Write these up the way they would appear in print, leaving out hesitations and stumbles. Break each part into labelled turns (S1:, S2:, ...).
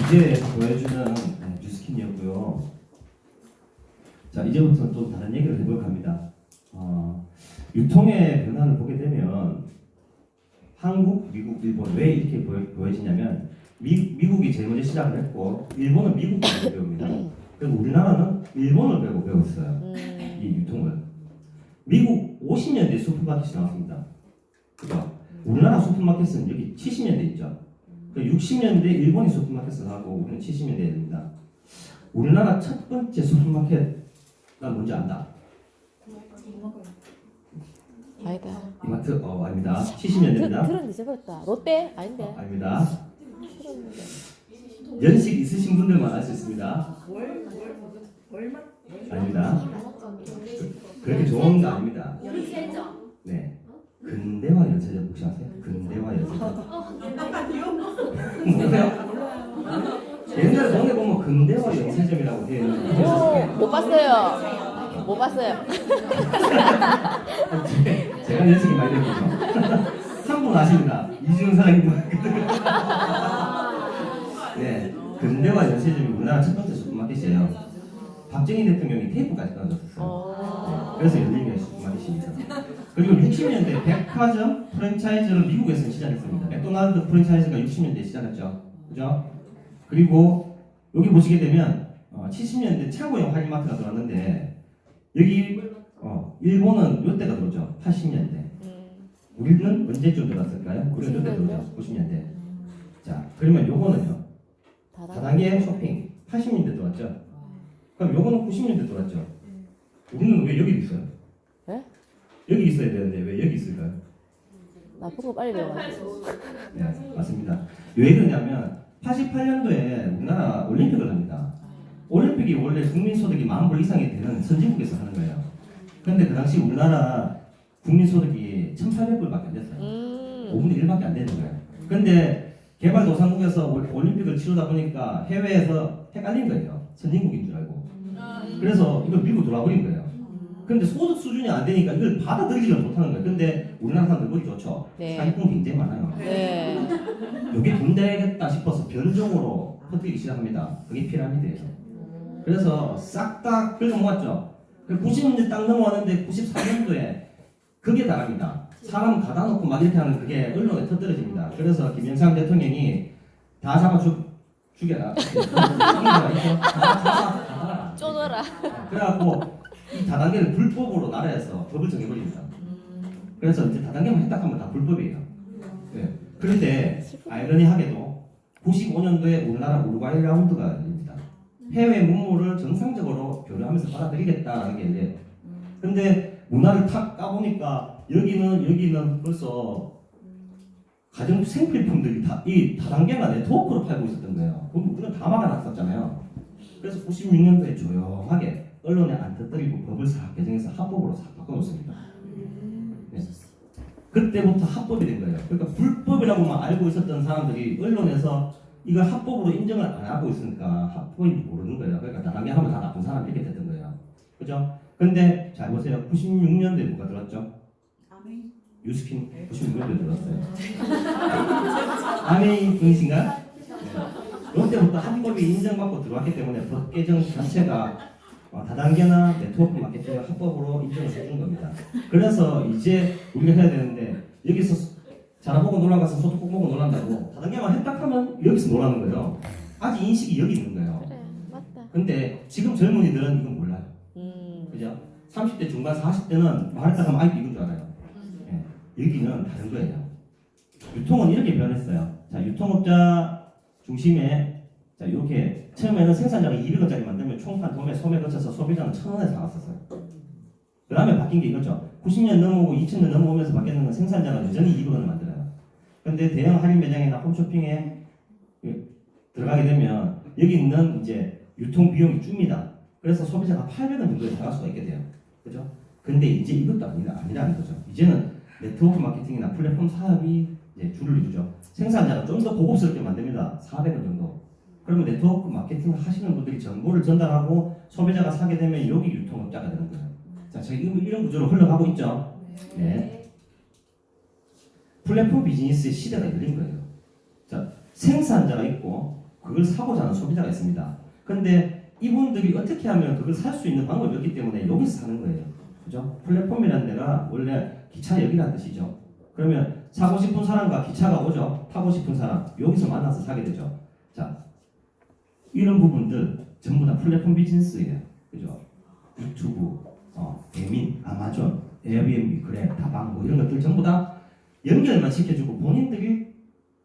S1: 이제 보여주는 뉴스킨이었고요. 자, 이제부터 또 다른 얘기를 해볼까 합니다. 유통의 변화를 보게 되면 한국, 미국, 일본 왜 이렇게 보여지냐면 미국이 제일 먼저 시작을 했고 일본은 미국을 배웁니다. 그리고 우리나라는 일본을 배웠어요. 이 유통을. 미국 50년대 슈퍼마켓이 나왔습니다. 그죠? 우리나라 슈퍼마켓은 여기 70년대 있죠. 60년대 일본이 슈퍼마켓을 하고 우리는 70년대에 됩니다. 우리나라 첫 번째 슈퍼마켓 난 뭔지 안다.
S2: 아니다.
S1: 이마트? 아닙니다. 70년대입니다.
S2: 들었는데 잊어버렸다. 롯데? 아닌데.
S1: 아닙니다.
S2: 들었는데.
S1: 연식 있으신 분들만 알 수 있습니다. 아닙니다. 그렇게 좋은 거 아닙니다. 네. 근대화 연세점 혹시 아세요? 근대화 연세점. 뭐예요? 옛날에 동네 보면 근대화 연세점이라고 되어 있는데
S2: 오, 못 봤어요. 못 봤어요.
S1: 제가 연습이 많이 되거든요. 3분 아십니다. 이지훈 사장님. 네, 근대화 연세점이 우리나라 첫 번째 슈퍼마켓이에요. 박정희 대통령이 테이프까지 끊어줬어요. 그래서 열린 게 슈퍼마켓입니다. 그리고 60년대 백화점 프랜차이즈를 미국에서 시작했습니다. 맥도날드 프랜차이즈가 60년대에 시작했죠. 그죠? 그리고 여기 보시게 되면 70년대 최고형 할인마트가 들어왔는데 여기 일본은 이때가 들어오죠. 80년대. 우리는 언제쯤 들어왔을까요? 우리는 이때 들어오죠. 90년대. 자, 그러면 요거는요. 다단계 쇼핑 80년대 들어왔죠. 그럼 요거는 90년대 들어왔죠. 우리는 왜 여기 있어요?
S2: 네?
S1: 여기 있어야 되는데 왜 여기 있을까요?
S2: 나쁜 거 빨리 배워가지고.
S1: 네, 맞습니다. 왜 그러냐면 88년도에 우리나라 올림픽을 합니다. 올림픽이 원래 국민소득이 10,000불 이상이 되는 선진국에서 하는 거예요. 그런데 그 당시 우리나라 국민소득이 1,800불밖에 안 됐어요. 5분의 1밖에 안 되는 거예요. 그런데 개발도상국에서 올림픽을 치르다 보니까 해외에서 헷갈린 거예요. 선진국인 줄 알고. 그래서 이걸 밀고 돌아버린 거예요. 근데 소득 수준이 안 되니까 이걸 받아들이지를 못하는 거예요. 근데 우리나라 사람들 머리 좋죠.
S2: 네.
S1: 사기꾼 굉장히 많아요.
S2: 네.
S1: 여기 돈 되겠다 싶어서 변종으로 퍼뜨리기 시작합니다. 그게 피라미드예요. 그래서 싹 다 긁어모았죠. 90년대 딱 넘어왔는데 94년도에 그게 다릅니다. 사람 가다 놓고 막 이렇게 하는 그게 언론에 터뜨려집니다. 그래서 김영삼 대통령이 다 잡아 죽여라. 다
S2: 쪼더라.
S1: 그래갖고 이 다단계를 불법으로 나라에서 법을 정해버립니다. 그래서 이제 다단계만 했다 하면 다 불법이에요. 네. 그런데 아이러니하게도 95년도에 우리나라 우루과이 라운드가 열립니다. 해외 문물을 정상적으로 교류하면서 받아들이겠다라는 게 이제 근데 문화를 탁 까보니까 여기는 벌써 가정 생필품들이 이 다단계가 네트워크로 팔고 있었던 거예요. 그럼 우리는 다 막아놨었잖아요. 그래서 96년도에 조용하게 언론에 안 터뜨리고 법을 싹 개정해서 합법으로 싹 바꿔놓습니다. 네. 그때부터 합법이 된 거예요. 그러니까 불법이라고만 알고 있었던 사람들이 언론에서 이걸 합법으로 인정을 안 하고 있으니까 합법인지 모르는 거예요. 그러니까 다단계 하면 다 나쁜 사람 이렇게 됐던 거예요. 그죠? 근데 잘 보세요. 96년도에 뭐가 들어왔죠? 유스킨 96년도에 들어왔어요. 아메이 분이신가? 네. 이때부터 합법이 인정받고 들어왔기 때문에 법 개정 자체가 다단계나 네트워크 마케팅을 합법으로 인정을 해준 겁니다. 그래서 이제 우리가 해야 되는데 여기서 자라보고 놀러 가서 소득 꼭 보고 놀란다고 다단계만 했다 하면 여기서 놀라는 거예요. 아직 인식이 여기 있는 거예요.
S2: 그래, 맞다.
S1: 근데 지금 젊은이들은 이건 몰라요. 그죠? 30대 중반 40대는 말했다 하면 아이고 이건 줄 알아요. 네. 여기는 다른 거예요. 유통은 이렇게 변했어요. 자, 유통업자 중심에 자 이렇게 처음에는 생산자가 200원짜리 만들면 총판 도매 소매 거쳐서 소비자는 1,000원에 사갔었어요. 그 다음에 바뀐 게 이거죠. 90년 넘어오고 2000년 넘어오면서 바뀌는 건 생산자가 여전히 200원을 만들어요. 근데 대형 할인 매장이나 홈쇼핑에 들어가게 되면 여기 있는 이제 유통 비용이 줍니다. 그래서 소비자가 800원 정도에 사갈 수가 있게 돼요. 그죠? 근데 이제 이것도 아니라는 거죠. 이제는 네트워크 마케팅이나 플랫폼 사업이 이제 줄을 이루죠. 생산자가 좀 더 고급스럽게 만듭니다. 400원 정도. 그러면 네트워크 마케팅을 하시는 분들이 정보를 전달하고 소비자가 사게 되면 여기 유통업자가 되는 거예요. 자, 저희 이런 구조로 흘러가고 있죠. 네. 플랫폼 비즈니스의 시대가 열린 거예요. 자, 생산자가 있고 그걸 사고자 하는 소비자가 있습니다. 근데 이분들이 어떻게 하면 그걸 살 수 있는 방법이 없기 때문에 여기서 사는 거예요. 그죠? 플랫폼이라는 데가 원래 기차역이라는 뜻이죠. 그러면 사고 싶은 사람과 기차가 오죠. 타고 싶은 사람 여기서 만나서 사게 되죠. 자, 이런 부분들 전부 다 플랫폼 비즈니스예요. 그죠? 유튜브, 배민, 아마존, 에어비앤비, 그래, 다방 뭐 이런 것들 전부 다 연결만 시켜주고 본인들이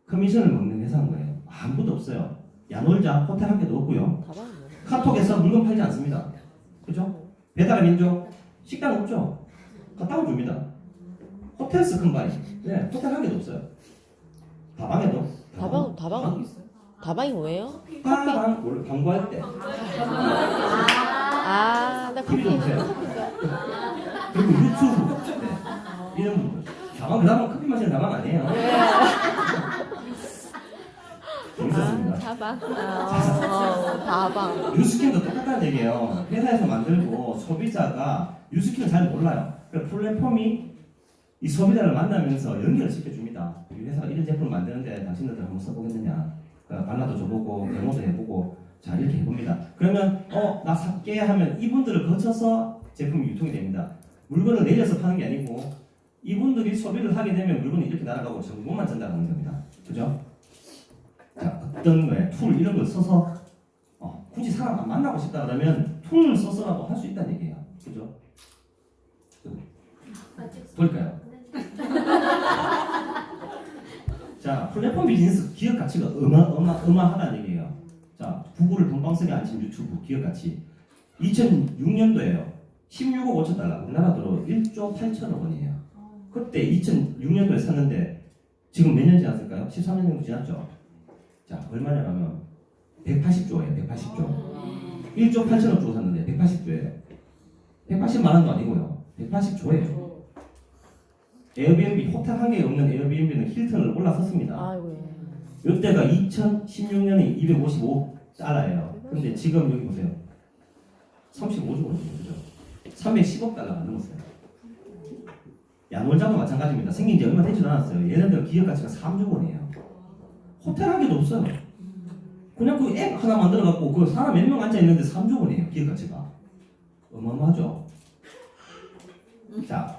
S1: 커미션을 먹는 회사인 거예요. 아무것도 없어요. 야놀자, 호텔 한 개도 없고요.
S2: 가방
S1: 카톡에서 물건 팔지 않습니다. 그죠? 배달의 민족, 식당 없죠? 갖다 줍니다. 호텔 스큰바이, 네, 호텔 한 개도 없어요. 다방에도
S2: 다방 다방이 뭐예요?
S1: 다방 원래 광고할 때
S2: 아, 나
S1: TV
S2: 커피.
S1: 좀 보세요. 그리고 유튜브, 네, 이런 분들 다방 그다음은 커피 마시는 다방 아니에요. 재밌었습니다.
S2: 다방. 다방.
S1: 뉴스킨도 똑같다는 얘기예요. 회사에서 만들고 소비자가 뉴스킨을 잘 몰라요. 그러니까 플랫폼이 이 소비자를 만나면서 연결을 시켜줍니다. 우리 회사가 이런 제품을 만드는데 당신들 한번 써보겠느냐. 그러니까 발라도 줘보고 데모도 해보고 자 이렇게 해봅니다. 그러면 나 살게 하면 이분들을 거쳐서 제품이 유통이 됩니다. 물건을 내려서 파는 게 아니고 이분들이 소비를 하게 되면 물건이 이렇게 날아가고 정보만 전달하는 겁니다. 그죠? 자, 어떤 거에 툴 이런 걸 써서 굳이 사람 안 만나고 싶다 그러면 툴을 써서라도 할 수 있다는 얘기예요. 그죠? 볼까요? 자, 플랫폼 비즈니스 기업 가치가 어마어마하다는 얘기예요. 자, 구글을 돈방석에 앉힌 유튜브 기업 가치 2006년도에요. 16억 5천 달러, 우리나라 돈으로 1조 8천억 원이에요. 그때 2006년도에 샀는데 지금 몇 년 지났을까요? 13년 정도 지났죠. 자, 얼마냐면 180조예요. 180조. 1조 8천억 주고 샀는데 180조예요. 180만 원도 아니고요. 180조예요. 에어비앤비 호텔 한 개 없는 에어비앤비는 힐튼을 올라섰습니다.
S2: 아이고.
S1: 이때가 2016년에 255달러예요. 근데 지금 여기 보세요. 35조 원이죠. 그죠? 310억 달러가 넘었어요. 야놀자도 마찬가지입니다. 생긴 지 얼마 되지도 않았어요. 얘네들 기업 가치가 3조 원이에요. 호텔 한 개도 없어요. 그냥 그 앱 하나 만들어갖고 그 사람 몇 명 앉아있는데 3조 원이에요. 기업 가치가. 어마어마하죠? 자,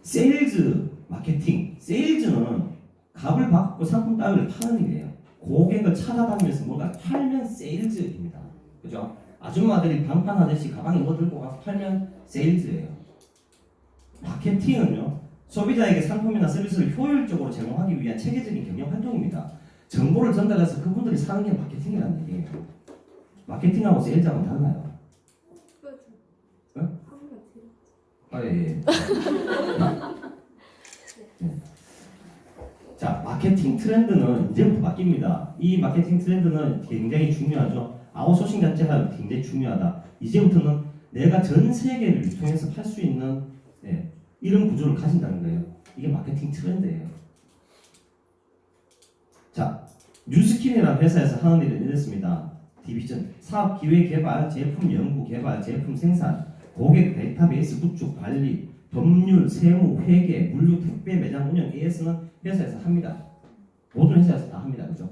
S1: 세일즈 마케팅. 세일즈는 값을 받고 상품 따위를 파는 일이에요. 고객을 찾아다니면서 뭔가 팔면 세일즈입니다. 그죠? 아줌마들이 방판하듯이 가방에 뭐 들고 가서 팔면 세일즈예요. 마케팅은요, 소비자에게 상품이나 서비스를 효율적으로 제공하기 위한 체계적인 경영 활동입니다. 정보를 전달해서 그분들이 사는 게 마케팅이라는 얘기예요. 마케팅하고 세일즈하고는 달라요. 응? 아, 예. 네. 자, 마케팅 트렌드는 이제부터 바뀝니다. 이 마케팅 트렌드는 굉장히 중요하죠. 아웃소싱 자체가 굉장히 중요하다. 이제부터는 내가 전 세계를 유통해서 팔 수 있는 이런 구조를 가진다는 거예요. 이게 마케팅 트렌드예요. 자, 뉴스킨이라는 회사에서 하는 일은 이렇습니다. 디비전, 사업 기획 개발, 제품 연구 개발, 제품 생산, 고객 데이터베이스 구축, 관리, 법률, 세무, 회계, 물류, 택배, 매장 운영, AS는 회사에서 합니다. 모든 회사에서 다 합니다. 그죠?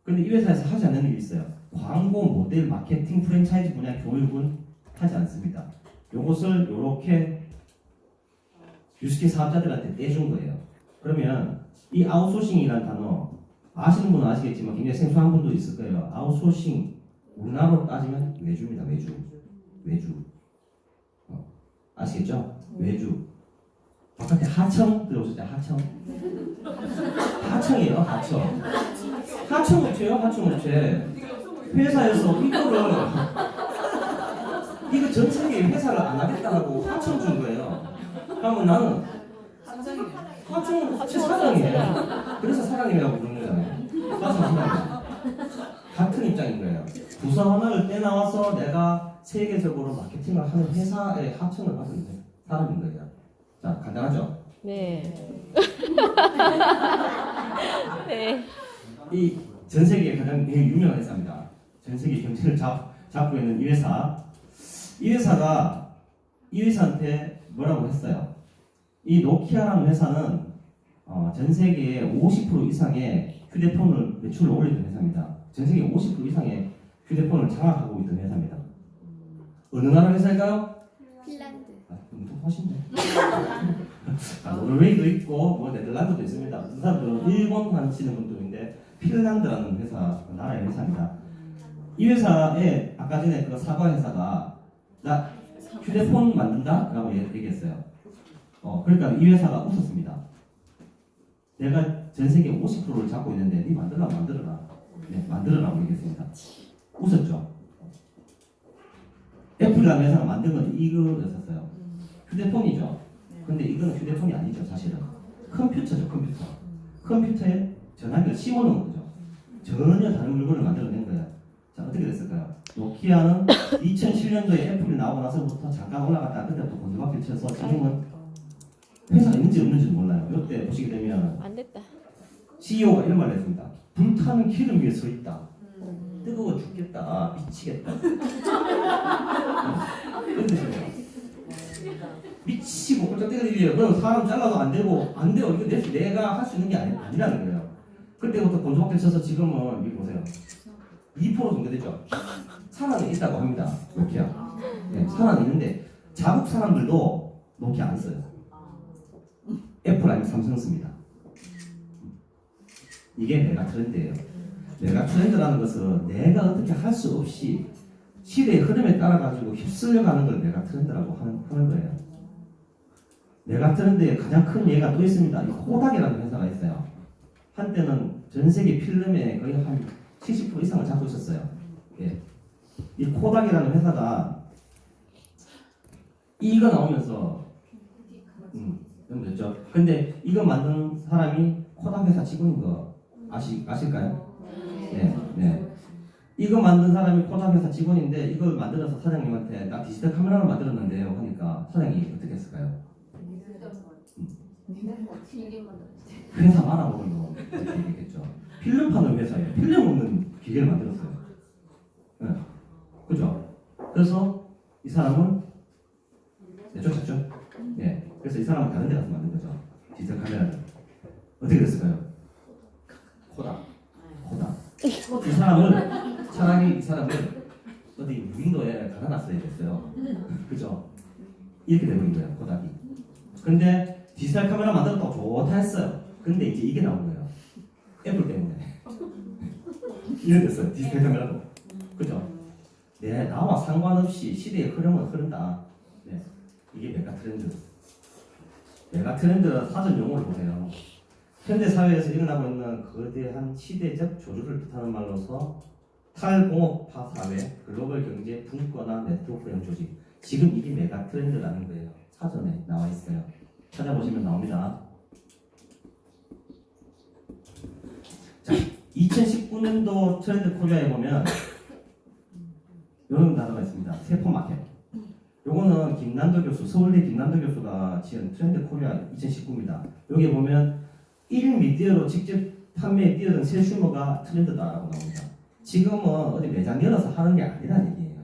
S1: 근데 이 회사에서 하지 않는 일이 있어요. 광고, 모델, 마케팅, 프랜차이즈 분야 교육은 하지 않습니다. 요것을 요렇게 뉴스킨 사업자들한테 떼준 거예요. 그러면 이 아웃소싱이라는 단어 아시는 분은 아시겠지만 굉장히 생소한 분도 있을 거예요. 아웃소싱, 우리나라로 따지면 외주입니다. 외주. 아시겠죠? 외주. 바깥에 하청 들어오셨죠? 하청이에요. 하청업체요. 하청업체. 회사에서 이거 전 세계 회사를 안 하겠다고 하청 준 거예요. 그러면 나는 하청업체 사장이에요. 그래서 사장님이라고 부르는 거잖아요. 사장이에요. 같은 입장인 거예요. 부서 하나를 떼나와서 내가 세계적으로 마케팅을 하는 회사의 하청을 받은 사람인 거예요. 자, 간단하죠?
S2: 네. 네.
S1: 이 전 세계에 가장 유명한 회사입니다. 전 세계 경제를 잡고 있는 이 회사. 이 회사가 이 회사한테 뭐라고 했어요? 이 노키아라는 회사는 전 세계에 50% 이상의 휴대폰을 매출을 올리던 회사입니다. 전 세계 50% 이상의 휴대폰을 장악하고 있던 회사입니다. 어느 나라 회사일까요?
S3: 핀란드.
S1: 똑똑하신데. 노르웨이도 있고 뭐 네덜란드도 있습니다. 그 사람들은 일본 하시는 분들인데 핀란드라는 회사, 나라의 회사입니다. 이 회사에 아까 전에 그 사과 회사가 나 휴대폰 만든다라고 얘기했어요. 그러니까 이 회사가 웃었습니다. 내가 전 세계 50%를 잡고 있는데 네 만들어라. 네, 만들어라고 얘기했습니다. 웃었죠. 애플이라는 회사가 만든 건 이거였었어요. 휴대폰이죠. 근데 이거는 휴대폰이 아니죠, 사실은. 컴퓨터죠, 컴퓨터. 컴퓨터에 전화기를 심어놓은 거죠. 전혀 다른 물건을 만들어낸 거예요. 자, 어떻게 됐을까요? 노키아는 2007년도에 애플이 나오고 나서부터 잠깐 올라갔다 그때부터 곤두박질 쳐서 지금은 회사가 있는지 없는지도 몰라요. 이때 보시게 되면
S2: 안 됐다.
S1: CEO가 이런 말을 했습니다. 불타는 기름 위에 서 있다. 뜨거워 죽겠다. 미치겠다. 이런 뜻이에요. 미치고 꼴짝 뛰는 일이에요. 그럼 사람 잘라도 안 돼요. 이거 내가 할 수 있는 게 아니라는 거예요. 그때부터 곤두박질 쳐서 지금은 여기 보세요. 2% 정도 되죠. 산안에 있다고 합니다. 노키아. 네, 산안에 있는데 자국 사람들도 노키아 안 써요. 애플 아니면 삼성 씁니다. 이게 메가 트렌드예요. 메가 트렌드라는 것은 내가 어떻게 할 수 없이 시대의 흐름에 따라 가지고 휩쓸려가는 걸 메가 트렌드라고 하는 거예요. 메가 트렌드의 가장 큰 예가 또 있습니다. 이 코닥이라는 회사가 있어요. 한때는 전 세계 필름의 거의 한 70% 이상을 잡고 있었어요. 예. 이 코닥이라는 회사가 이거 나오면서 됐죠. 근데 이거 만든 사람이 코닥 회사 직원인 거 아실까요? 네. 이거 만든 사람이 코닥 회사 직원인데 이걸 만들어서 사장님한테 나 디지털 카메라를 만들었는데요 하니까 사장님이 어떻게 했을까요? 회사 말아먹으려고 이렇게 얘기했죠. 필름 파는 회사예요. 필름 없는 기계를 만들었어요. 네. 그죠? 그래서 이 사람은 쫓았죠. 네. 그래서 이 사람은 다른 데 가서 만든 거죠. 디지털 카메라를. 어떻게 됐을까요? 코닥. 이 사람을 차라리 이 사람을 어디 무인도에 가둬놨어야 됐어요. 그죠? 이렇게 돼버린 거예요. 코닥이. 근데 디지털 카메라 만들었다고 좋다 했어요. 근데 이제 이게 나온 거예요. 애플 때문에. 이래 됐어요. 디지털 카메라도. 그죠? 네, 나와 상관없이 시대의 흐름은 흐른다. 네. 이게 메가 트렌드. 메가 트렌드 사전 용어를 보세요. 현대 사회에서 일어나고 있는 거대한 시대적 조류를 뜻하는 말로서 탈공업화 사회, 글로벌 경제 분권화 네트워크형 조직. 지금 이게 메가 트렌드라는 거예요. 사전에 나와 있어요. 찾아보시면 나옵니다. 자, 2019년도 트렌드 코리아에 보면 이런 단어가 있습니다. 세포마켓. 요거는 김난도 교수, 서울대 김난도 교수가 지은 트렌드 코리아 2019입니다. 여기 보면 1인 미디어로 직접 판매에 뛰어든 세슈머가 트렌드다라고 나옵니다. 지금은 어디 매장 열어서 하는 게 아니라는 얘기예요.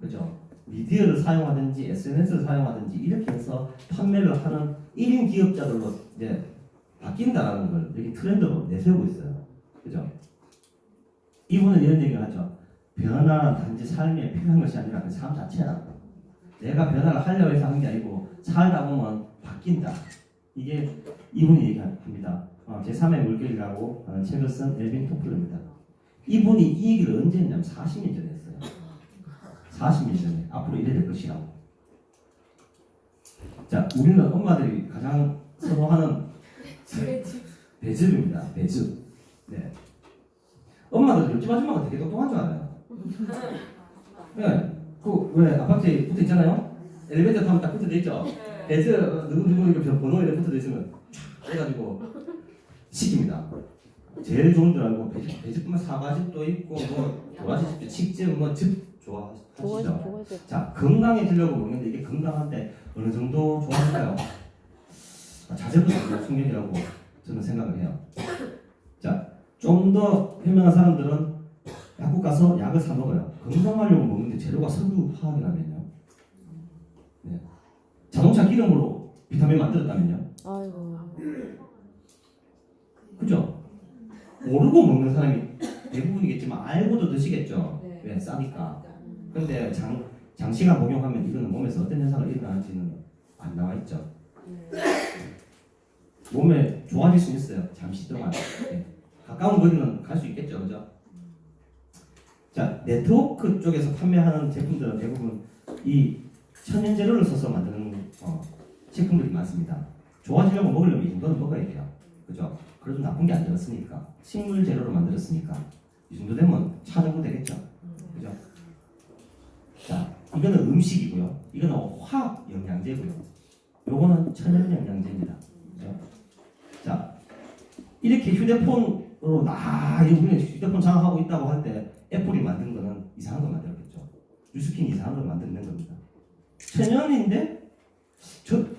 S1: 그죠? 미디어를 사용하든지 SNS를 사용하든지 이렇게 해서 판매를 하는 1인 기업자들로 이제 바뀐다라는 걸 여기 트렌드로 내세우고 있어요. 그죠? 이분은 이런 얘기를 하죠. 변화는 단지 삶에 필요한 것이 아니라 그 삶 자체라고. 내가 변화를 하려고 해서 하는 게 아니고 살다 보면 바뀐다. 이게 이분이 얘기합니다. 제3의 물결이라고 하는 책을 쓴 엘빈 토플러입니다. 이분이 이 얘기를 언제 했냐면 40년 전에 했어요. 40년 전에. 앞으로 이래 될 것이라고. 자, 우리는 엄마들이 가장 선호하는 배즙입니다. 배즙. 네. 엄마들 옆집 아줌마가 되게 똑똑한 줄 알아요. 네. 왜 아파트에 붙어 있잖아요. 엘리베이터 타면 딱 붙어 있죠. 배즙 누구 이렇게 번호 이렇게 붙어 있으면 쫙 해가지고 시킵니다. 제일 좋은 줄 알고 배즙뿐만 사과즙도 있고 뭐 도라지즙, 칡즙, 뭐즙 좋아하시죠. 자, 건강해지려고 먹는데 이게 건강한데 어느 정도 좋아할까요? 자제분의 숙면이라고 저는 생각을 해요. 자, 좀 더 현명한 사람들은 약국 가서 약을 사 먹어요. 건강하려고 먹는데 재료가 석유화학이라면요. 네. 자동차 기름으로 비타민 만들었다면요.
S2: 아이고.
S1: 그죠? 모르고 먹는 사람이 대부분이겠지만 알고도 드시겠죠.
S3: 네.
S1: 왜? 싸니까. 근데 장시간 복용하면 이거는 몸에서 어떤 현상이 일어나는지는 안 나와 있죠. 몸에 좋아질 수 있어요. 잠시 동안. 네. 가까운 거리는 갈 수 있겠죠, 그죠? 자, 네트워크 쪽에서 판매하는 제품들은 대부분 이 천연 재료를 써서 만드는 제품들이 많습니다. 좋아지려고 먹으려면 이 정도는 먹어야 돼요, 그죠? 그래도 나쁜 게 아니었으니까, 식물 재료로 만들었으니까 이 정도 되면 차 정도 되겠죠, 그죠? 자, 이거는 음식이고요, 이거는 화학 영양제고요, 요거는 천연 영양제입니다. 그죠? 자, 이렇게 휴대폰으로 우리는 휴대폰 장악하고 있다고 할 때 애플이 만든 거는 이상한 거 만들었겠죠. 뉴스킨이 이상한 걸 만들어낸 겁니다. 천연인데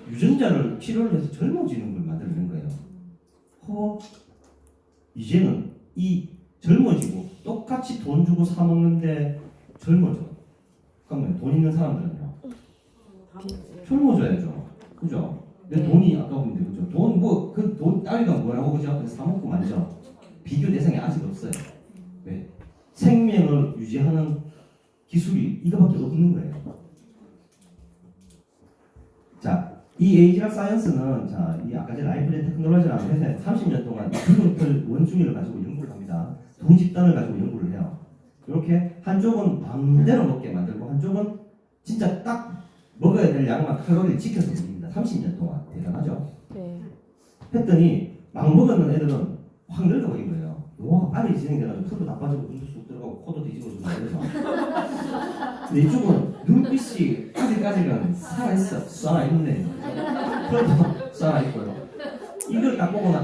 S1: 유전자를 치료를 해서 젊어지는 걸 만들어낸 거예요. 이제는 이 젊어지고 똑같이 돈 주고 사 먹는데 젊어져. 그러면 돈 있는 사람들은요. 젊어져야죠. 그죠? 내 돈이 아까운데 그죠? 돈 따위가 뭐라고 그죠? 그래서 사 먹고 말이죠. 비교 대상이 아직 없어요. 왜? 생명을 유지하는 기술이 이거밖에 없는 거예요. 자, 이 에이지락 사이언스는 이 아까 전에 라이프젠 테크놀로지라는 회사에서 30년 동안 붉은털 원숭이를 가지고 연구를 합니다. 돈 집단을 가지고 연구를 해요. 이렇게 한쪽은 마음대로 먹게 만들고 한쪽은 진짜 딱 먹어야 될 양만 칼로리를 지켜서 먹습니다. 30년 동안. 대단하죠?
S2: 네.
S1: 했더니 막 먹었는 애들은 확 늙어버린 거예요. 노화가 빨리 진행돼가지고 털도 나빠지고 눈도 쑥 들어가고 코도 뒤집어지고 이래서. 근데 이쪽은 눈빛이 아직까지는 살아있어. 살아있네. 털도 살아있고요. 이걸 딱 보고는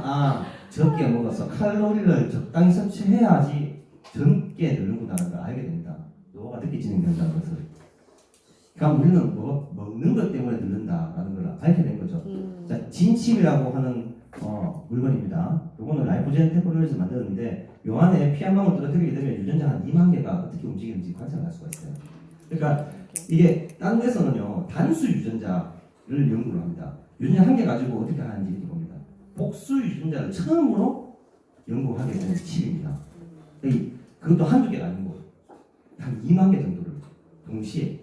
S1: 적게 먹어서 칼로리를 적당히 섭취해야지 젊게 늙는구나라는 걸 알게 됩니다. 노화가 늦게 진행된다는 것을. 그러니까 우리는 먹는 것 때문에 늙는다라는 걸 알게 된 거죠. 자, 진침이라고 하는 물건입니다. 이거는 라이프젠 테크놀로지에서 만들었는데 요 안에 피 한 방울 떨어뜨리게 되면 유전자 한 2만 개가 어떻게 움직이는지 관찰할 수가 있어요. 그러니까 이게 다른 데서는요 단수 유전자를 연구를 합니다. 유전자 한 개 가지고 어떻게 하는지 이렇게 봅니다. 복수 유전자를 처음으로 연구하게 되는 칩입니다. 그것도 한두 개가 아니고 한 2만 개 정도를 동시에.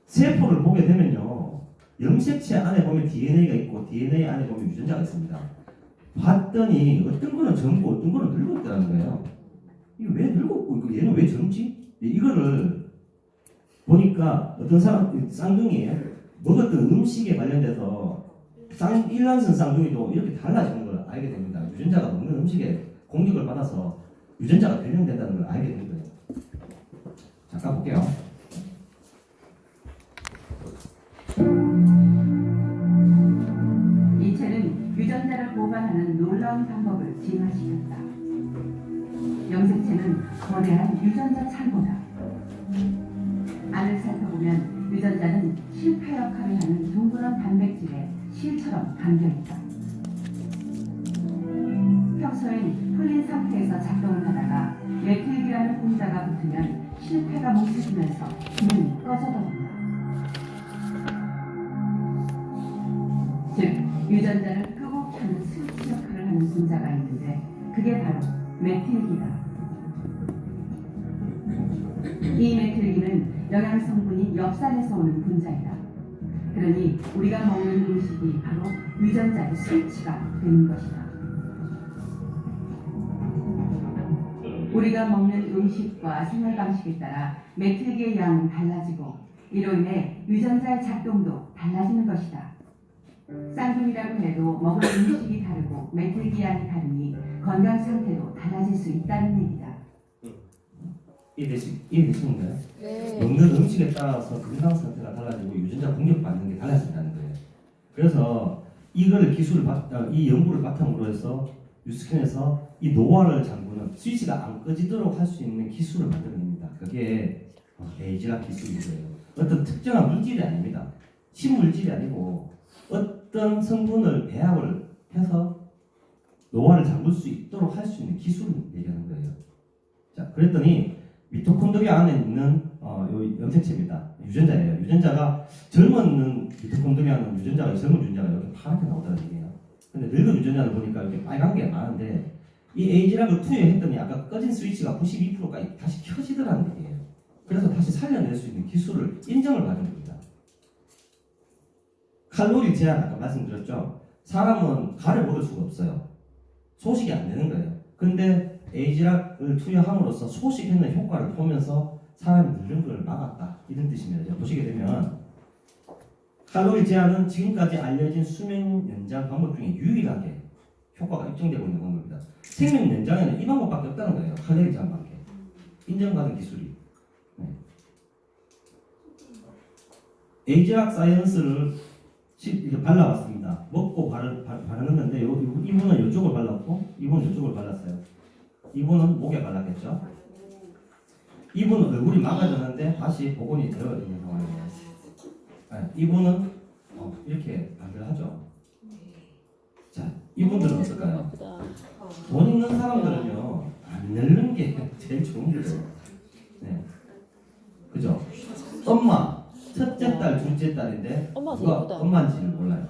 S1: 세포를 보게 되면요 염색체 안에 보면 DNA가 있고 DNA 안에 보면 유전자가 있습니다. 봤더니 어떤 거는 젊고 어떤 거는 늙었다는 거예요. 이게 왜 늙었고 얘는 왜 젊지? 이거를 보니까 어떤 사람 쌍둥이 먹었던 음식에 관련돼서 일란성 쌍둥이도 이렇게 달라지는 걸 알게 됩니다. 유전자가 먹는 음식에 공격을 받아서 유전자가 변형된다는 걸 알게 된 거예요. 잠깐 볼게요.
S3: 인체는 유전자를 보관하는 놀라운 방법을 진화시켰다. 염색체는 거대한 유전자 창고다. 안을 살펴보면 유전자는 실패 역할을 하는 둥그런 단백질에 실처럼 감겨있다. 평소엔 풀린 상태에서 작동을 하다가 메틸기라는 분자가 붙으면 실패가 뭉쳐지면서 기능이 꺼져버린다. 즉, 유전자를 끄고 켜는 스위치 역할을 하는 분자가 있는데 그게 바로 메틸기다. 이 메틸기는 영양성분인 엽산에서 오는 분자이다. 그러니 우리가 먹는 음식이 바로 유전자의 스위치가 되는 것이다. 우리가 먹는 음식과 생활 방식에 따라 메틸기의 양은 달라지고 이로 인해 유전자의 작동도 달라지는 것이다. 쌍둥이라고 해도 먹을 음식이 다르고 메틸기 양이 다르니 건강 상태도 달라질 수 있다는 얘기다.
S1: 이해되시는가요?
S2: 네.
S1: 먹는 음식에 따라서 건강 상태가 달라지고 유전자 공격받는 게 달라진다는 거예요. 그래서 이걸 이 연구를 바탕으로 해서 뉴스캔에서 이 노화를 잠그는 스위치가 안 꺼지도록 할 수 있는 기술을 만들어냅니다. 그게 에이지락 기술인 거예요. 어떤 특정한 물질이 아닙니다. 신물질이 아니고 어떤 성분을 배합을 해서 노화를 잠글 수 있도록 할 수 있는 기술을 얘기하는 거예요. 자, 그랬더니 미토콘드리아 안에 있는 요 염색체입니다. 유전자예요. 유전자가 젊은 미토콘드리아는 젊은 유전자가 이렇게 파랗게 나오다는 얘기예요. 근데 늙은 유전자를 보니까 이렇게 빨간 게 많은데 이 에이지락을 투여했더니 아까 꺼진 스위치가 92%까지 다시 켜지더라는 얘기예요. 그래서 다시 살려낼 수 있는 기술을 인정을 받은 겁니다. 칼로리 제한 아까 말씀드렸죠. 사람은 가래 먹을 수가 없어요. 소식이 안 되는 거예요. 근데 에이지락을 투여함으로써 소식에는 효과를 보면서 사람이 늙는 걸 막았다. 이런 뜻입니다. 이제 보시게 되면 칼로리 제한은 지금까지 알려진 수명 연장 방법 중에 유일하게 효과가 입증되고 있는 방법입니다. 생명 연장에는 이 방법밖에 없다는 거예요. 칼로리 제한밖에. 인정받은 기술이. 네. 에이지락 사이언스를 이렇게 발라봤습니다. 먹고 바르는 건데 이분은 이쪽을 발랐고 이분은 이쪽을 발랐어요. 이분은 목에 발랐겠죠. 이분은 얼굴이 막아졌는데 다시 복원이 되어 있는 상황이에요. 네, 이분은 이렇게 반대하죠. 자, 이분들은 어떨까요? 돈 있는 사람들은요 안 늙는 게 제일 좋은 거죠. 네, 그죠? 엄마 첫째 딸, 둘째 딸인데
S2: 엄마가
S1: 누가
S2: 예쁘다.
S1: 엄마인지를 몰라요.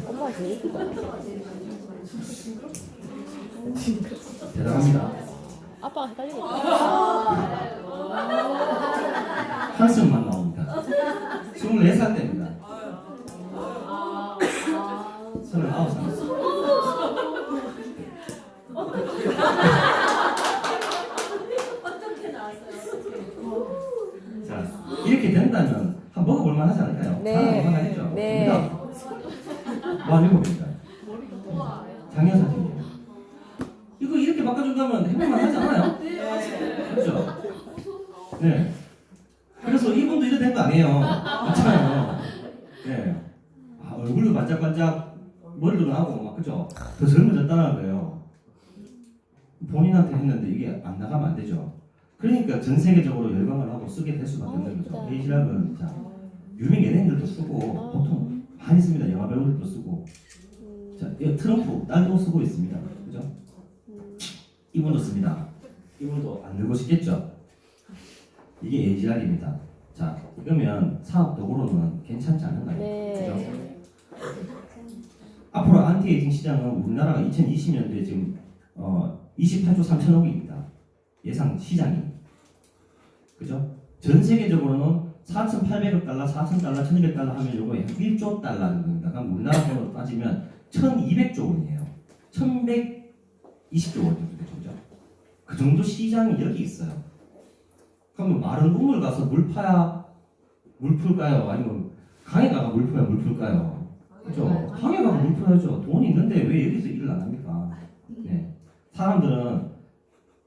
S2: 엄마가 제일 예쁘다.
S1: 대단합니다.
S2: 아빠가 헷갈리겠다.
S1: 한숨만 나옵니다. 24살 때입니다. 39살. 자, 이렇게 된다면 한번 먹어볼만 하지 않을까요?
S2: 네.
S1: 하나 먹어만 하겠죠?
S2: 네.
S1: 와, 읽어봅니다. 작년 사진이에요. 이거 이렇게 바꿔준다면 해볼만 하지 않아요? 그렇죠? 네. 그래서 이분도 이래 된 거 아니에요. 맞잖아요. 네. 아, 얼굴도 반짝반짝, 머리도 나고, 막, 그죠? 더 젊어졌다는 거예요. 본인한테 했는데 이게 안 나가면 안 되죠. 그러니까 전 세계적으로 열광을 하고 쓰게 될 수밖에 없는 거죠. 에이지락은, 자, 유명 연예인들도 쓰고, 보통 많이 씁니다. 영화 배우들도 쓰고. 자, 이 트럼프, 딸도 쓰고 있습니다. 그죠? 이분도 씁니다. 이분도 안 늙고 싶겠죠? 이게 에이지락입니다. 자, 그러면 사업 도구로는 괜찮지 않은가요?
S2: 네.
S1: 그죠? 앞으로 안티에이징 시장은 우리나라가 2020년도에 지금 28조 3천억입니다. 예상 시장이. 그죠? 전 세계적으로는 4,800억 달러, 4,000달러, 1,200달러 하면 요거에 1조 달러 정도입니다. 그럼 우리나라 돈으로 따지면 1,200조 원이에요. 1,120조 원 정도 되죠. 그죠? 그 정도 시장이 여기 있어요. 그러면 마른 우물 가서 물 파야 물 풀까요? 아니면 강에 가가 물 풀어야 물 풀까요? 그죠? 강에 가가 물 풀어야죠. 돈이 있는데 왜 여기서 일을 안 합니까? 네. 사람들은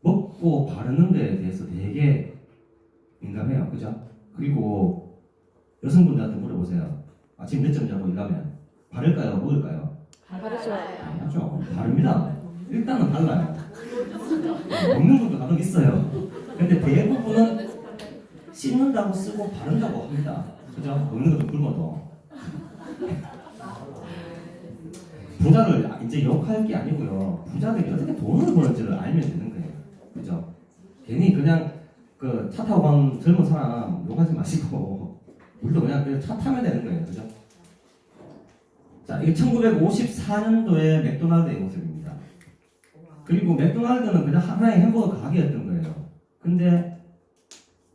S1: 먹고 바르는 데에 대해서 되게 민감해요. 그죠? 그리고 여성분들한테 물어보세요. 아침 몇 점 자고 일하면 바를까요? 먹을까요?
S2: 바르죠.
S1: 아니죠. 바릅니다. 일단은 달라요. 먹는 것도 간혹 있어요. 근데 대부분은 씻는다고 쓰고 바른다고 합니다. 그죠? 먹는 것도 굶어도. 부자를 이제 욕할 게 아니고요. 부자들이 어떻게 돈을 버는지를 알면 되는 거예요. 그죠? 괜히 그냥 그 차 타고 간 젊은 사람 욕하지 마시고 우리도 그냥 차 타면 되는 거예요. 그죠? 자, 이게 1954년도에 맥도날드의 모습입니다. 그리고 맥도날드는 그냥 하나의 햄버거 가게였던 거예요. 근데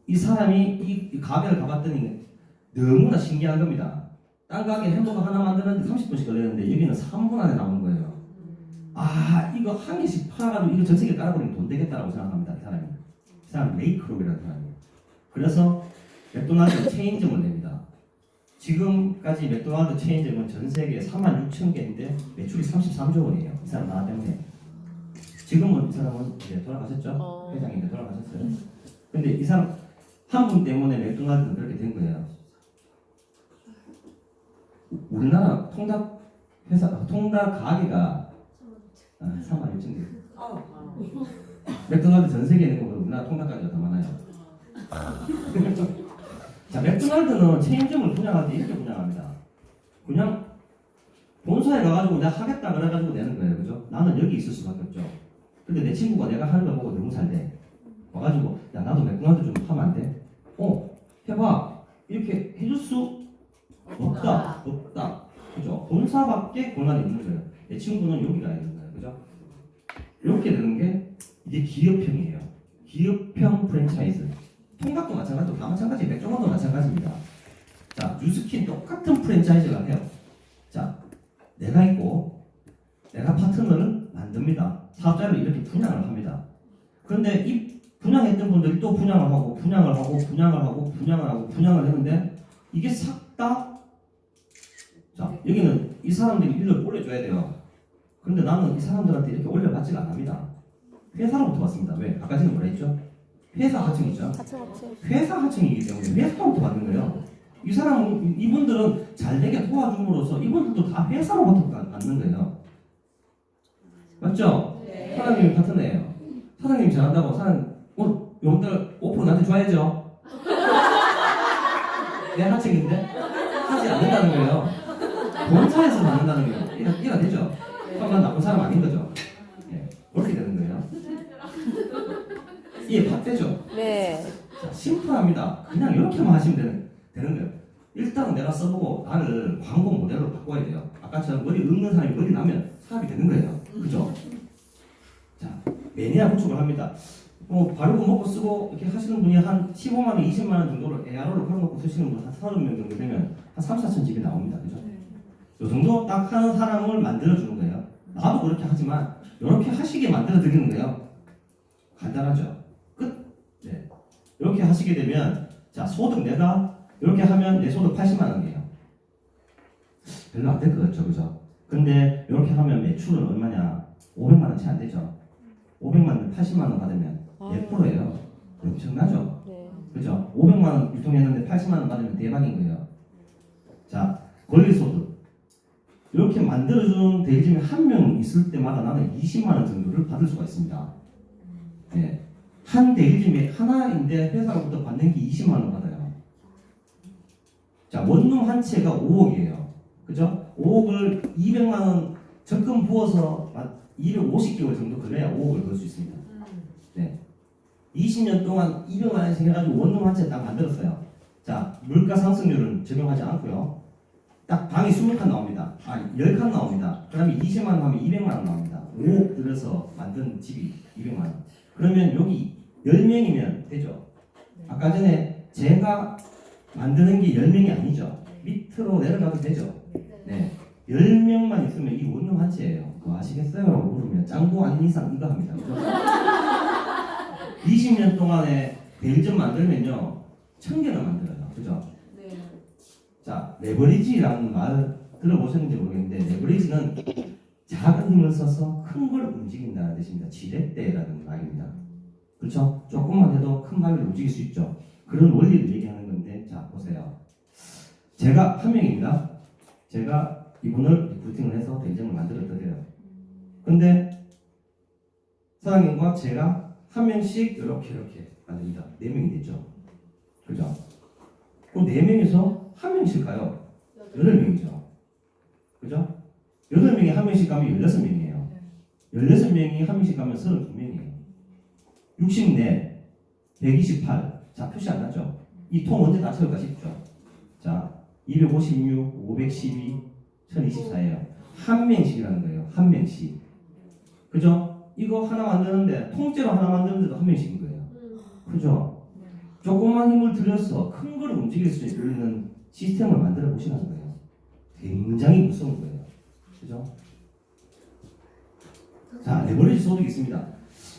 S1: 이 사람이 이 가게를 가봤더니 너무나 신기한 겁니다. 딴 가게 햄버거 하나 만드는데 30분씩 걸렸는데 여기는 3분 안에 나오는 거예요. 아, 이거 한 개씩 팔아가지고 이거 전 세계 깔아버리면 돈 되겠다라고 생각합니다. 이 사람이. 이 사람 레이크롭이라는 사람이에요. 그래서 맥도날드 체인점을 냅니다. 지금까지 맥도날드 체인점은 전 세계에 46,000개인데 매출이 33조 원이에요. 이 사람 나 때문에. 지금은 이 사람은 이제 돌아가셨죠? 회장인데 돌아가셨어요. 근데 이 사람 한 분 때문에 맥도날드는 그렇게 된 거예요. 우리나라 통닭 회사, 통닭 가게가 36,000개. 맥도날드 전 세계에 있는 것보다 우리나라 통닭 가게가 더 많아요. 자, 맥도날드는 체인점을 분양할 때 이렇게 분양합니다. 그냥 본사에 가가지고 내가 하겠다 그래가지고 내는 거예요. 그죠? 나는 여기 있을 수밖에 없죠. 근데 내 친구가 내가 하는 거 보고 너무 잘 돼. 와가지고 야 나도 맥도날드 좀 하면 안 돼? 해봐. 이렇게 해줄 수 없다. 그죠? 본사밖에 권한이 없는 거예요. 내 친구는 여기가 있는 거예요. 그죠? 이렇게 되는 게 이게 기업형이에요. 기업형 프랜차이즈. 통닭도 마찬가지고 다 마찬가지, 맥주도 마찬가지입니다. 자, 뉴스킨 똑같은 프랜차이즈가 해요. 자, 내가 있고 내가 파트너를 만듭니다. 사업자를 이렇게 분양을 합니다. 그런데 이 분양했던 분들이 또 분양을 하고 분양을 하고 분양을 하고 분양을 하고 분양을 했는데 이게 싹 다 자, 여기는 이 사람들이 일을 올려줘야 돼요. 그런데 나는 이 사람들한테 이렇게 올려받지가 않습니다. 회사로부터 받습니다. 왜? 아까 전에 뭐라 했죠? 회사 하청이죠. 회사 하청이기 때문에 회사로부터 받는 거예요. 이 사람은, 이분들은 잘 되게 도와줌으로써 이분들도 다 회사로부터 받는 거예요. 맞죠?
S4: 네.
S1: 사장님이 파트너예요. 사장님이 잘한다고 사장님 오늘 용달 5% 나한테 줘야죠. 내 하청인데 하지 않는다는 거예요. 본사에서 받는다는 거예요. 이해가 되죠? 그럼 난 나쁜 사람 아닌 거죠. 예, 그렇게 되는 거예요. 이해 팍되죠?
S2: 네.
S1: 자, 심플합니다. 그냥 이렇게만 하시면 되는 거예요. 일단 내가 써보고 나를 광고 모델로 바꿔야 돼요. 아까처럼 머리 없는 사람이 머리 나면 사업이 되는 거예요. 그죠? 자, 매니아 구축을 합니다. 바르고 먹고 쓰고 이렇게 하시는 분이 한 15만 원, 20만 원 정도로 ARO를 걸어놓고 쓰시는 분 한 30명 정도 되면 한 3, 4천 집이 나옵니다. 그죠? 이 정도 딱 하는 사람을 만들어주는 거예요. 나도 그렇게 하지만 이렇게 하시게 만들어 드리는 거예요. 간단하죠? 끝. 네. 이렇게 하시게 되면 자, 소득 내가 이렇게 하면 내 소득 80만 원이에요. 별로 안 될 것 같죠, 그죠? 근데 이렇게 하면 매출은 얼마냐? 500만 원 채 안 되죠. 500만 원 80만 원 받으면 몇 프로예요? 엄청나죠?
S2: 네.
S1: 그죠? 500만 원 유통했는데 80만 원 받으면 대박인 거예요. 자, 권리소득. 이렇게 만들어준 대리점이 한 명 있을 때마다 나는 20만 원 정도를 받을 수가 있습니다. 네. 한 대리점이 하나인데 회사로부터 받는 게 20만 원 받아요. 자, 원룸 한 채가 5억이에요. 그죠? 5억을 200만 원 적금 부어서 250개월 정도 걸려야 5억을 벌 수 있습니다. 네. 20년 동안 200만 원씩 해가지고 원룸 한 채 딱 만들었어요. 자, 물가 상승률은 적용하지 않고요. 딱 방이 20칸 나옵니다. 10칸 나옵니다. 그 다음에 20만 원 하면 200만 원 나옵니다. 5억 들여서 만든 집이 200만 원. 그러면 여기 10명이면 되죠. 아까 전에 제가 만드는 게 10명이 아니죠. 밑으로 내려가도 되죠. 네. 10명만 있으면 이 원룸 한 채예요. 그거 아시겠어요? 라고 물으면 짱구 아닌 이상 이거 합니다. 20년 동안에 대리점 만들면요 1000개를 만들어요. 그죠?
S4: 네.
S1: 자, 레버리지라는 말 들어보셨는지 모르겠는데 레버리지는 작은 힘을 써서 큰 걸 움직인다는 뜻입니다. 지렛대라는 말입니다. 그렇죠? 조금만 해도 큰 바위를 움직일 수 있죠. 그런 원리를 얘기하는 건데 자, 보세요. 제가 한 명입니다. 제가 이분을 리크루팅을 해서 대리점을 만들어 드려요. 근데 사장님과 제가 한 명씩 이렇게 만듭니다. 4명이 됐죠. 그죠? 그럼 4명에서 한 명씩가요? 8명이죠. 그죠? 8명이 한 명씩 가면 16명이에요. 16명이 한 명씩 가면 32명이에요. 64, 128. 자, 표시 안 났죠? 이 통 언제 다 채울까 싶죠? 자, 256, 512, 1024예요. 한 명씩이라는 거예요. 한 명씩. 그죠? 이거 하나 만드는데, 통째로 하나 만드는데도 한 명씩인 거예요. 그죠? 조그만 힘을 들여서 큰 걸 움직일 수 있는 시스템을 만들어 보시라는 거예요. 굉장히 무서운 거예요. 그죠? 자, 레버리지 소득이 있습니다.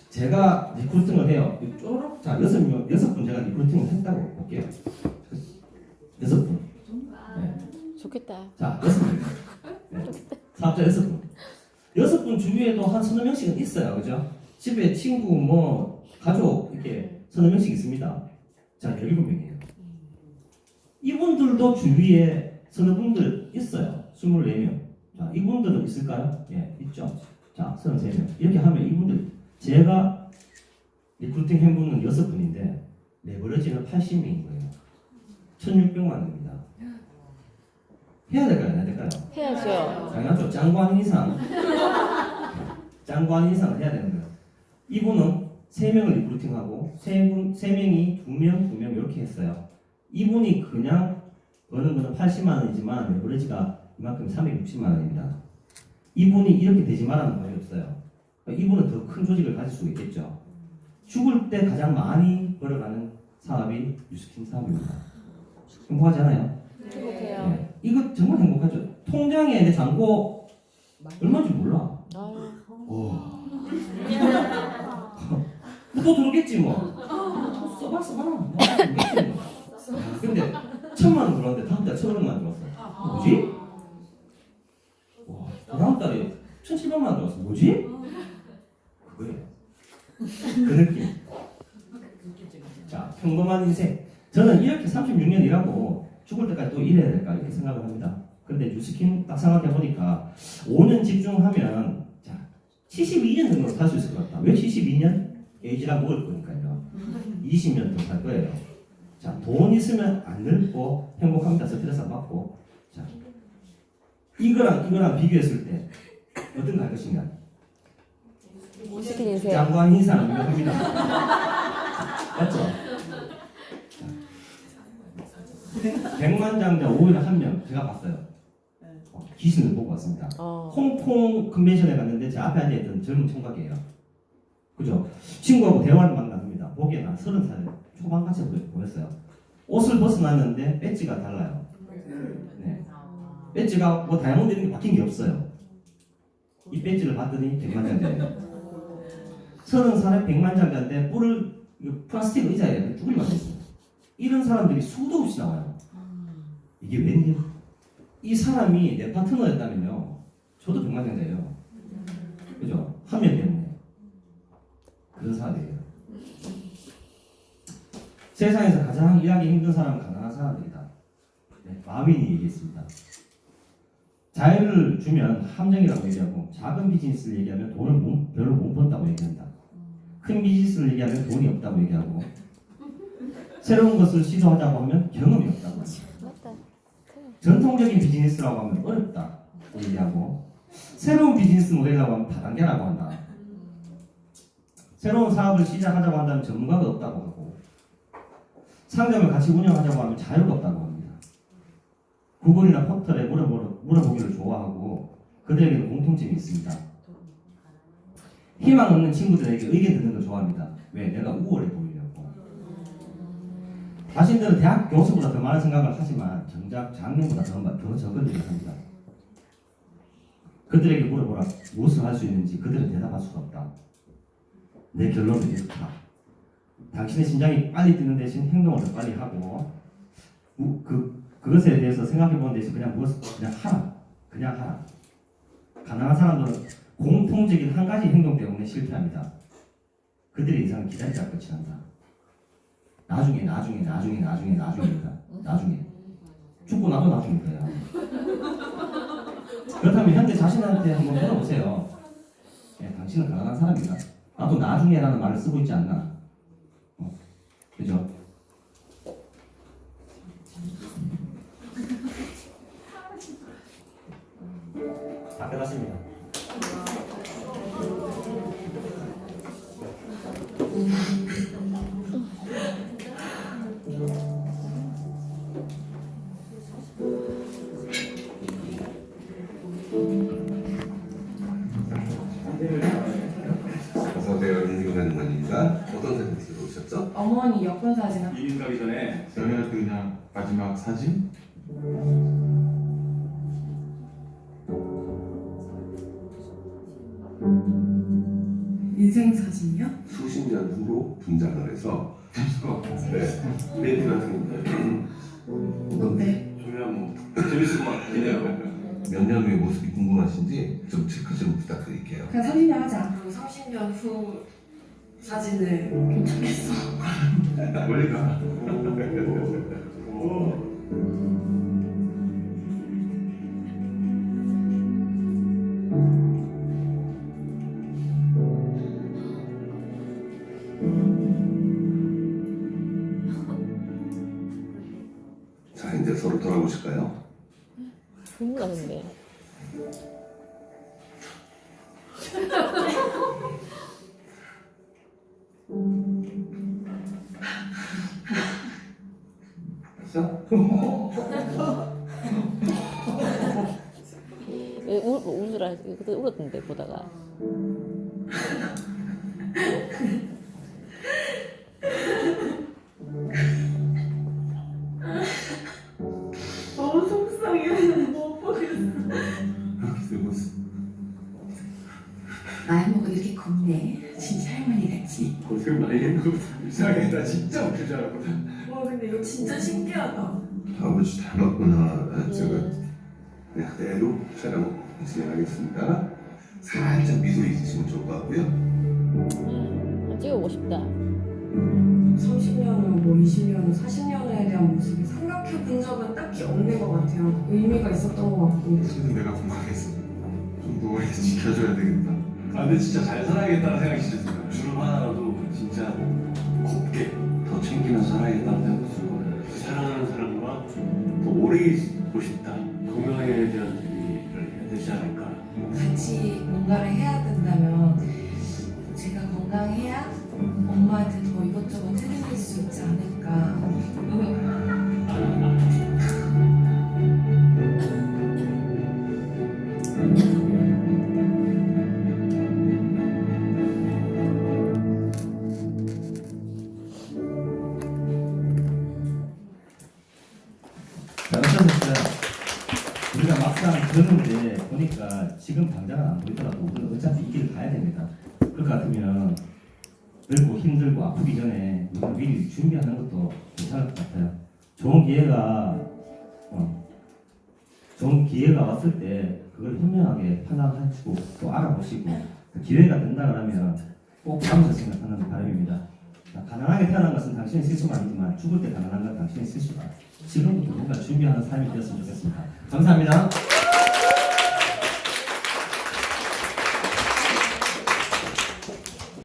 S1: 제가 리크루팅을 해요. 쪼록, 자, 6분 제가 리크루팅을 했다고 볼게요. 6분. 네.
S2: 좋겠다.
S1: 자, 6분. 네. 사업자 6분. 6분 주위에도 한 서너 명씩은 있어요. 그죠? 집에 친구, 뭐, 가족, 이렇게 서너 명씩 있습니다. 자, 17명이에요. 이분들도 주위에 서너 분들 있어요. 24명. 자, 이분들은 있을까요? 예, 있죠. 자, 33명. 이렇게 하면 이분들, 제가 리크루팅 해보는 6분인데, 레버리지는 80명인 거예요. 1600만 원입니다. 해야 될까요? 안 해야 될까요?
S2: 해야죠.
S1: 당연하죠. 짱구 이상. 짱구 이상을 해야 되는 거예요. 이분은 3명을 리크루팅하고, 3명이 2명, 2명 이렇게 했어요. 이분이 그냥 버는 거는 80만 원이지만 레버리지가 이만큼 360만 원입니다. 이분이 이렇게 되지 말라는 법이 없어요. 이분은 더 큰 조직을 가질 수 있겠죠. 죽을 때 가장 많이 벌어가는 사업이 뉴스킨 사업입니다. 행복하지 않아요?
S2: 행복해요.
S1: 네. 이거 정말 행복하죠. 통장에 내 잔고 얼마인지 몰라.
S2: 아유.
S1: 또 들어오겠지 뭐. 써봐. 뭐. 들어오겠지 뭐. 근데 1,000만 원 들어왔는데 다음 달에 1,500만 원 들어왔어. 뭐지? 와, 다음 달에 1,700만 원 들어왔어. 뭐지? 그거예요. 그 느낌. 자, 평범한 인생. 저는 이렇게 36년 일하고 죽을 때까지 또 일해야 될까 이렇게 생각을 합니다. 근데 뉴스킨 딱 생각해 보니까 5년 집중하면 자 72년 정도 살 수 있을 것 같다. 왜 72년? 에이지랑 먹을 거니까요. 20년 더 살 거예요. 자, 돈 있으면 안 늙고 행복합니다. 스트레스 안 받고. 자, 이거랑 비교했을 때 어떤 거 할 것인가?
S2: 뉴스킨 인생.
S1: 장관 인상 유명합니다. 맞죠? 100만장자 5일에 1명 제가 봤어요. 기신을 보고 왔습니다. 홍콩 컨벤션에 갔는데 제 앞에 앉아있던 젊은 총각이에요. 그죠? 친구하고 대화를 막 나눕니다. 보기에는 30살 초반같이 보였어요. 옷을 벗어났는데 배지가 달라요. 네. 배지가 뭐 다이아몬드 이런 게 바뀐 게 없어요. 이 배지를 봤더니 100만장자예요. 30살에 100만장자인데 뿔을 플라스틱 의자에 쭈그리 맞았어요. 이런 사람들이 수도 없이 나와요. 이게 웬일? 이 사람이 내 파트너였다면요, 저도 100만장자예요. 그죠? 한 명 때문에. 그런 사람들이에요. 세상에서 가장 일하기 힘든 사람은 가난한 사람들이다. 네, 마윈이 얘기했습니다. 자유를 주면 함정이라고 얘기하고, 작은 비즈니스를 얘기하면 돈을 별로 못 번다고 얘기한다. 큰 비즈니스를 얘기하면 돈이 없다고 얘기하고, 새로운 것을 시도하자고 하면 경험이 없다고 합니다.
S2: 맞다.
S1: 전통적인 비즈니스라고 하면 어렵다 얘기하고, 새로운 비즈니스 모델이라고 하면 다단계라고 한다. 새로운 사업을 시작하자고 한다면 전문가가 없다고 하고, 상점을 같이 운영하자고 하면 자유가 없다고 합니다. 구글이나 포털에 물어보기를 좋아하고, 그들에게는 공통점이 있습니다. 희망 없는 친구들에게 의견 듣는 걸 좋아합니다. 왜? 내가 우월해 보이려고. 자신들은 대학 교수보다 더 많은 생각을 하지만 정작 장년보다 더 적은 일을 합니다. 그들에게 물어보라. 무엇을 할 수 있는지 그들은 대답할 수가 없다. 내 결론은 이렇다. 당신의 심장이 빨리 뛰는 대신 행동을 더 빨리 하고, 그것에 대해서 생각해보는 대신 그냥 하라. 가난한 사람들은 공통적인 한 가지 행동 때문에 실패합니다. 그들의 인생은 기다리다 끝이 난다. 나중입니다. 나중에. 죽고 나도 나중일 거야. 그렇다면 현재 자신한테 한번 물어보세요. 네, 당신은 가난한 사람이다. 나도 나중에라는 말을 쓰고 있지 않나? 그죠? 다 끝났습니다.
S4: 어서오세요. 민규관님입니다. 어떤 사진 오셨죠?
S5: 어머니 여권 사진
S6: 이민 가기 전에
S7: 연애할 때 그냥 마지막 사진?
S5: 인생 사진이요?
S4: 수십 년 후로 분장을 해서 네, 멘트 같은 거
S5: 네.
S6: 조면 뭐 재밌을 것 같네요.
S4: 몇 년 후의 모습이 궁금하신지 좀 체크 좀 부탁드릴게요.
S5: 그냥 30년 하자. 그럼 30년 후 사진을 괜찮겠어.
S4: 멀리가 자, 이제 서로 돌아보실까요?
S2: 눈물 나는데.
S4: 됐어?
S2: 울었던데 보다가.
S5: 너무 속상해. 못 보겠어.
S7: 그렇게 들었어.
S8: 마음먹고 이렇게 곱네. 진짜 할머니 같지.
S6: 고생 많이 했는 것보다 이상하게 나 진짜 웃길 줄 알았거든.
S5: 와 근데 이거 진짜 신기하다.
S4: 아버지 닮았구나. 제가 그대로 촬영 진행하겠습니다. 살짝 미소 있으시면 좋을 것 같고요.
S2: 찍어보고 싶다.
S5: 30년 후, 뭐 20년 후, 40년에 대한 모습을 생각해 본 적은 딱히 없는 것 같아요. 의미가 있었던 것 같고.
S7: 그래도 내가 건강했어. 좀 더 오래 지켜줘야 되겠다.
S6: 아 근데 진짜 잘 살아야겠다는 생각이 진짜 들어요. 주름 하나라도 진짜 곱게 더 챙기면서 살아야겠다는 생각이 들어요. 사랑하는 사람과 더 오래 있고 싶다. 건강에 대한 얘기를 해야 되지 않을까.
S8: 같이 뭔가를 해야 된다면 제가 건강해야 엄마한테 더 이것저것 해드릴 수 있지 않을까.
S1: 자, 어떠셨어요? 우리가 막상 듣는데 보니까 지금 당장은 안 보이더라도 우리는 어차피 이 길을 가야 됩니다. 그럴 것 같으면 넓고 힘들고 아프기 전에 우리가 미리 준비하는 것도 괜찮을 것 같아요. 좋은 기회가 왔을 때 그걸 현명하게 판단하시고 또 알아보시고 기회가 된다 그러면 꼭 잡으셨으면 하는 바람입니다. 자, 가난하게 태어난 것은 당신의 실수가 아니지만 죽을 때 가난한 건 당신의 실수다. 지금부터 뭔가 준비하는 삶이 되었으면 좋겠습니다. 감사합니다.